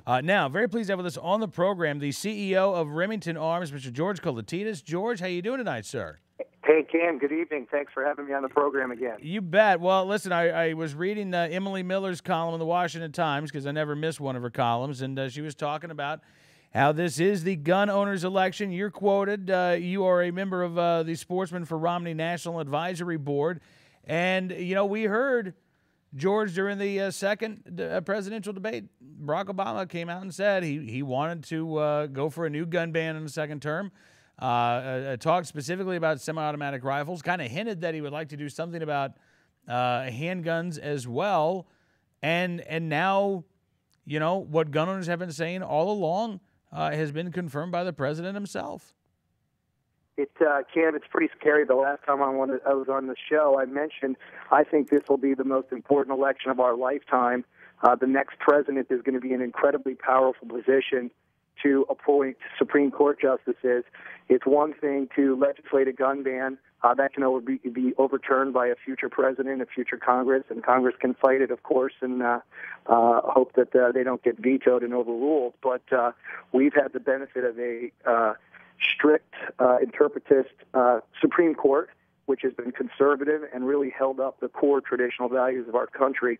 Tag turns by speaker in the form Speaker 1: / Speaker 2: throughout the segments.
Speaker 1: Now, very pleased to have with us on the program the CEO of Remington Arms, Mr. George Kollitides. George, how you doing tonight, sir?
Speaker 2: Hey, Cam. Good evening. Thanks for having me on the program again.
Speaker 1: You bet. Well, listen, I was reading Emily Miller's column in the Washington Times because I never miss one of her columns, and she was talking about how this is the gun owners' election. You're quoted. You are a member of the Sportsmen for Romney National Advisory Board, and, you know, we heard George, during the second presidential debate, Barack Obama came out and said he wanted to go for a new gun ban in the second term. Talked specifically about semi-automatic rifles, kind of hinted that he would like to do something about handguns as well. And now, you know, what gun owners have been saying all along has been confirmed by the president himself.
Speaker 2: Cam, it's pretty scary. The last time I was on the show, I mentioned I think this will be the most important election of our lifetime. The next president is going to be in an incredibly powerful position to appoint Supreme Court justices. It's one thing to legislate a gun ban. That can be overturned by a future president, a future Congress, and Congress can fight it, of course, and hope that they don't get vetoed and overruled. But we've had the benefit of a strict interpretist Supreme Court, which has been conservative and really held up the core traditional values of our country.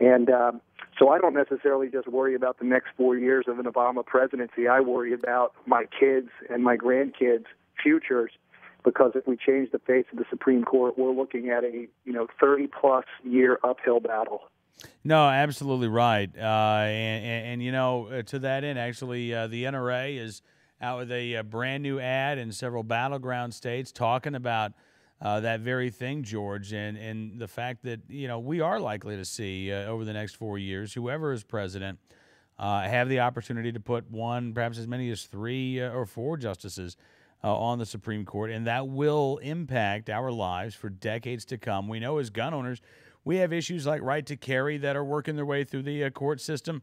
Speaker 2: And so I don't necessarily just worry about the next 4 years of an Obama presidency. I worry about my kids and my grandkids' futures, because if we change the face of the Supreme Court, we're looking at a 30-plus year uphill battle.
Speaker 1: No, absolutely right. And you know, to that end, actually, the NRA is out with a brand new ad in several battleground states talking about that very thing, George, and the fact that, you know, we are likely to see over the next 4 years, whoever is president, have the opportunity to put one, perhaps as many as 3 or 4 justices on the Supreme Court, and that will impact our lives for decades to come. We know as gun owners, we have issues like right to carry that are working their way through the court system.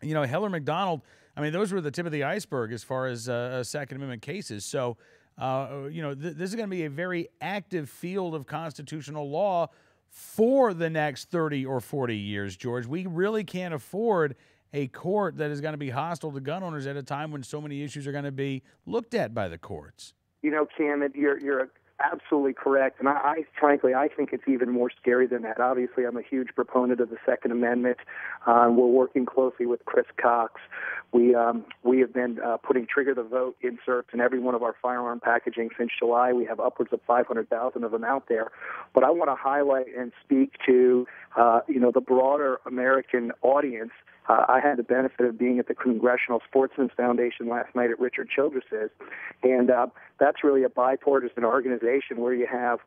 Speaker 1: You know, Heller McDonald, I mean, those were the tip of the iceberg as far as Second Amendment cases. So, you know, this is going to be a very active field of constitutional law for the next 30 or 40 years, George. We really can't afford a court that is going to be hostile to gun owners at a time when so many issues are going to be looked at by the courts.
Speaker 2: You know, Cam, you're absolutely correct. And I frankly think it's even more scary than that. Obviously, I'm a huge proponent of the Second Amendment. We're working closely with Chris Cox. We have been putting trigger the vote inserts in every one of our firearm packaging since July. We have upwards of 500,000 of them out there. But I want to highlight and speak to the broader American audience. I had the benefit of being at the Congressional Sportsmen's Foundation last night at Richard Childress's, and that's really a bipartisan organization where you have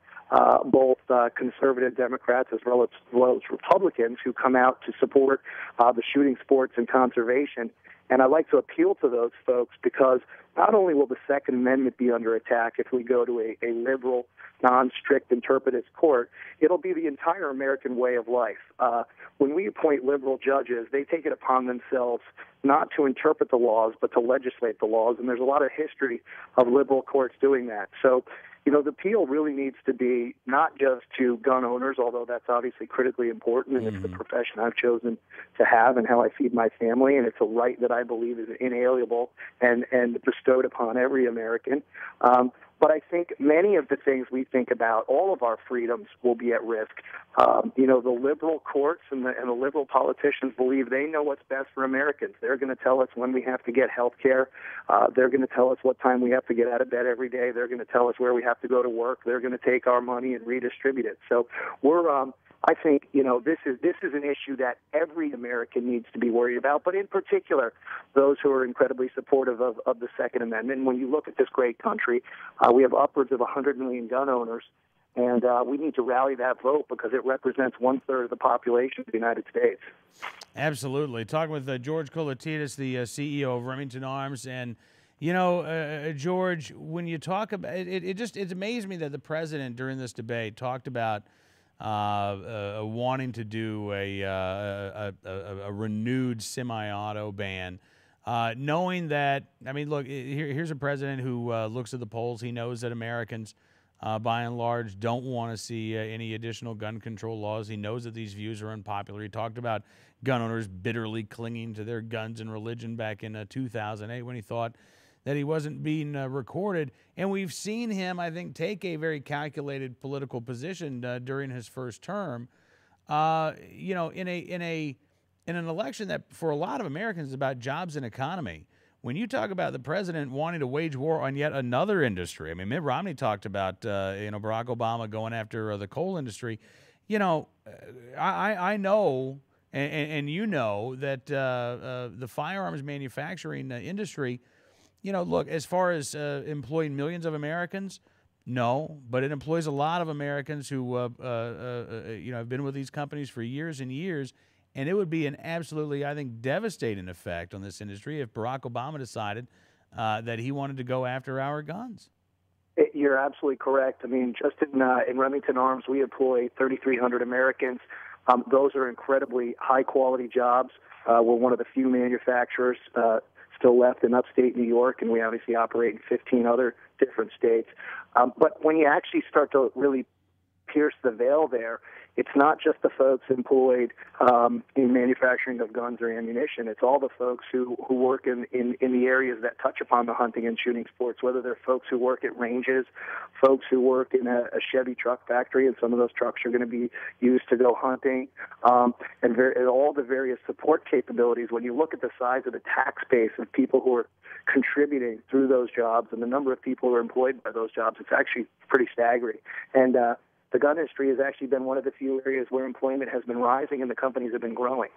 Speaker 2: both conservative Democrats as well as Republicans who come out to support the shooting sports and conservation. And I'd like to appeal to those folks because not only will the Second Amendment be under attack if we go to a liberal, non-strict interpretive court, it'll be the entire American way of life. When we appoint liberal judges, they take it upon themselves not to interpret the laws, but to legislate the laws, and there's a lot of history of liberal courts doing that. So, you know, the appeal really needs to be not just to gun owners, although that's obviously critically important, and it's the profession I've chosen to have and how I feed my family, and it's a right that I believe is inalienable and bestowed upon every American. But I think many of the things we think about, all of our freedoms will be at risk. The liberal courts and the liberal politicians believe they know what's best for Americans. They're going to tell us when we have to get health care. They're going to tell us what time we have to get out of bed every day. They're going to tell us where we have to go to work. They're going to take our money and redistribute it. So I think, this is an issue that every American needs to be worried about, but in particular, those who are incredibly supportive of the Second Amendment. And when you look at this great country, we have upwards of 100 million gun owners, and we need to rally that vote because it represents 1/3 of the population of the United States.
Speaker 1: Absolutely. Talking with George Kollitides, the CEO of Remington Arms, and George, when you talk about it amazed me that the president during this debate talked about wanting to do a renewed semi-auto ban, knowing that, I mean, look, here's a president who looks at the polls. He knows that Americans, by and large, don't want to see any additional gun control laws. He knows that these views are unpopular. He talked about gun owners bitterly clinging to their guns and religion back in 2008 when he thought that he wasn't being recorded. And we've seen him, I think, take a very calculated political position during his first term. You know, in an election that for a lot of Americans is about jobs and economy. When you talk about the president wanting to wage war on yet another industry, I mean, Mitt Romney talked about Barack Obama going after the coal industry. You know, I know, and you know that the firearms manufacturing industry. You know, look, as far as employing millions of Americans, no, but it employs a lot of Americans who, have been with these companies for years and years, and it would be an absolutely, I think, devastating effect on this industry if Barack Obama decided that he wanted to go after our guns.
Speaker 2: You're absolutely correct. I mean, just in Remington Arms, we employ 3,300 Americans. Those are incredibly high-quality jobs. We're one of the few manufacturers still left in upstate New York, and we obviously operate in 15 other different states. But when you actually start to really pierce the veil there, it's not just the folks employed in manufacturing of guns or ammunition. It's all the folks who work in the areas that touch upon the hunting and shooting sports, whether they're folks who work at ranges, folks who work in a Chevy truck factory, and some of those trucks are going to be used to go hunting, and all the various support capabilities. When you look at the size of the tax base of people who are contributing through those jobs and the number of people who are employed by those jobs, it's actually pretty staggering. And the gun industry has actually been one of the few areas where employment has been rising and the companies have been growing.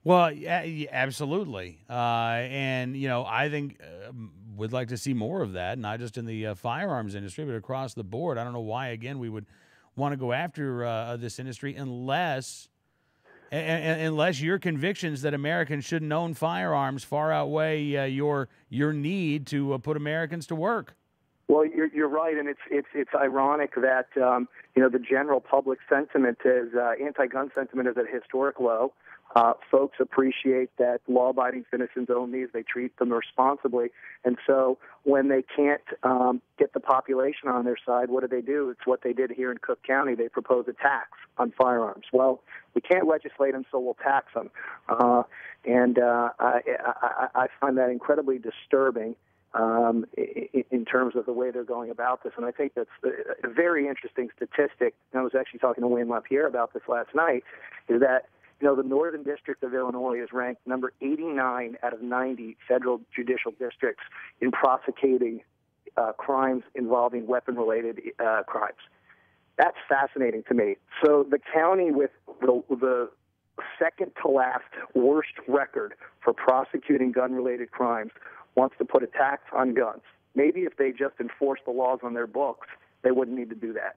Speaker 1: Well, yeah, absolutely. And, I think we'd like to see more of that, not just in the firearms industry, but across the board. I don't know why, again, we would want to go after this industry unless your convictions that Americans shouldn't own firearms far outweigh your need to put Americans to work.
Speaker 2: Well, you're right, and it's ironic that the general public sentiment is anti-gun sentiment is at a historic low. Folks appreciate that law-abiding citizens own these; they treat them responsibly, and so when they can't get the population on their side, what do? It's what they did here in Cook County. They propose a tax on firearms. Well, we can't legislate them, so we'll tax them, and I find that incredibly disturbing. In terms of the way they're going about this. And I think that's a very interesting statistic. And I was actually talking to Wayne LaPierre about this last night, is that, the Northern District of Illinois is ranked number 89 out of 90 federal judicial districts in prosecuting crimes involving weapon-related crimes. That's fascinating to me. So the county with the second to last worst record for prosecuting gun-related crimes wants to put a tax on guns. Maybe if they just enforce the laws on their books, they wouldn't need to do that.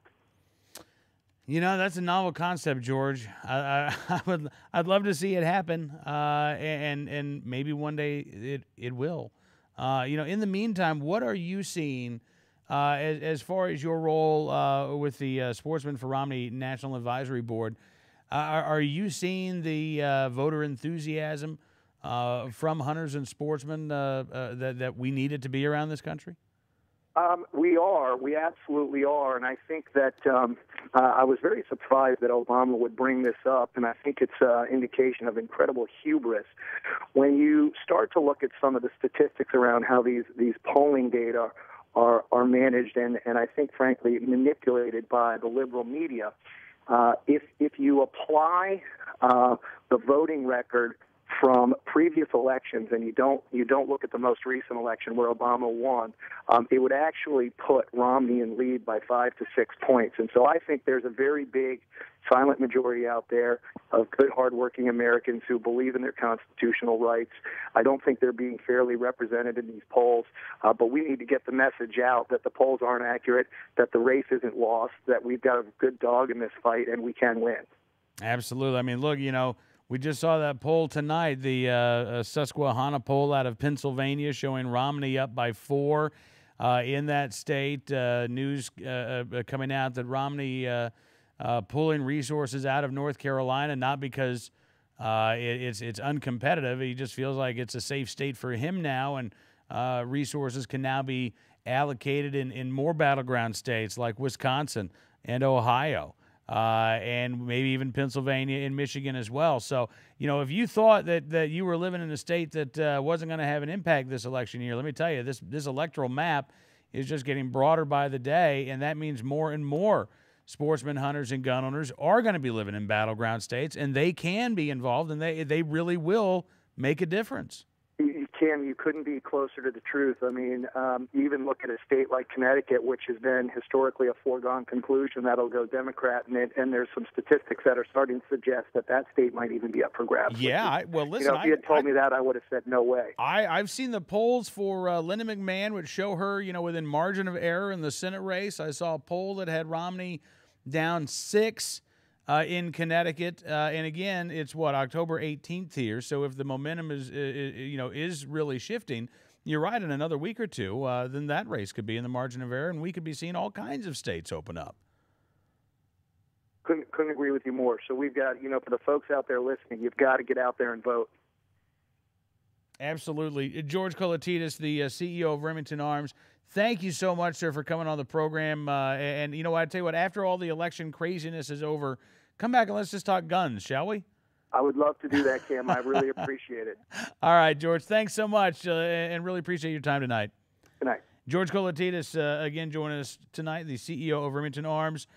Speaker 1: That's a novel concept, George. I'd love to see it happen, and maybe one day it will. In the meantime, what are you seeing as far as your role with the Sportsmen for Romney National Advisory Board? Are you seeing the voter enthusiasm from hunters and sportsmen that we needed to be around this country?
Speaker 2: We are. We absolutely are. And I think that I was very surprised that Obama would bring this up, and I think it's an indication of incredible hubris. When you start to look at some of the statistics around how these polling data are managed and I think, frankly, manipulated by the liberal media, if you apply the voting record from previous elections, and you don't look at the most recent election where Obama won, it would actually put Romney in lead by 5 to 6 points. And so I think there's a very big silent majority out there of good, hardworking Americans who believe in their constitutional rights. I don't think they're being fairly represented in these polls, but we need to get the message out that the polls aren't accurate, that the race isn't lost, that we've got a good dog in this fight, and we can win.
Speaker 1: Absolutely. I mean, look, we just saw that poll tonight, the Susquehanna poll out of Pennsylvania showing Romney up by 4 in that state. News coming out that Romney pulling resources out of North Carolina, not because it's uncompetitive. He just feels like it's a safe state for him now, and resources can now be allocated in more battleground states like Wisconsin and Ohio. and maybe even Pennsylvania and Michigan as well. So, if you thought that you were living in a state that wasn't going to have an impact this election year, let me tell you, this electoral map is just getting broader by the day, and that means more and more sportsmen, hunters, and gun owners are going to be living in battleground states, and they can be involved, and they really will make a difference.
Speaker 2: You couldn't be closer to the truth. I mean, you even look at a state like Connecticut, which has been historically a foregone conclusion that'll go Democrat, and there's some statistics that are starting to suggest that state might even be up for grabs.
Speaker 1: Yeah, listen,
Speaker 2: if you had told me that, I would have said no way.
Speaker 1: I've seen the polls for Linda McMahon, which show her, within margin of error in the Senate race. I saw a poll that had Romney down 6 in Connecticut, and again, it's October 18th here. So if the momentum is really shifting, you're right. In another week or two, then that race could be in the margin of error, and we could be seeing all kinds of states open up.
Speaker 2: Couldn't agree with you more. So we've got, for the folks out there listening, you've got to get out there and vote.
Speaker 1: Absolutely, George Kollitides, the CEO of Remington Arms. Thank you so much, sir, for coming on the program. And I tell you what, after all the election craziness is over, come back and let's just talk guns, shall we?
Speaker 2: I would love to do that, Cam. I really appreciate it.
Speaker 1: All right, George, thanks so much, and really appreciate your time tonight.
Speaker 2: Good night.
Speaker 1: George Kollitides, again, joining us tonight, the CEO of Remington Arms.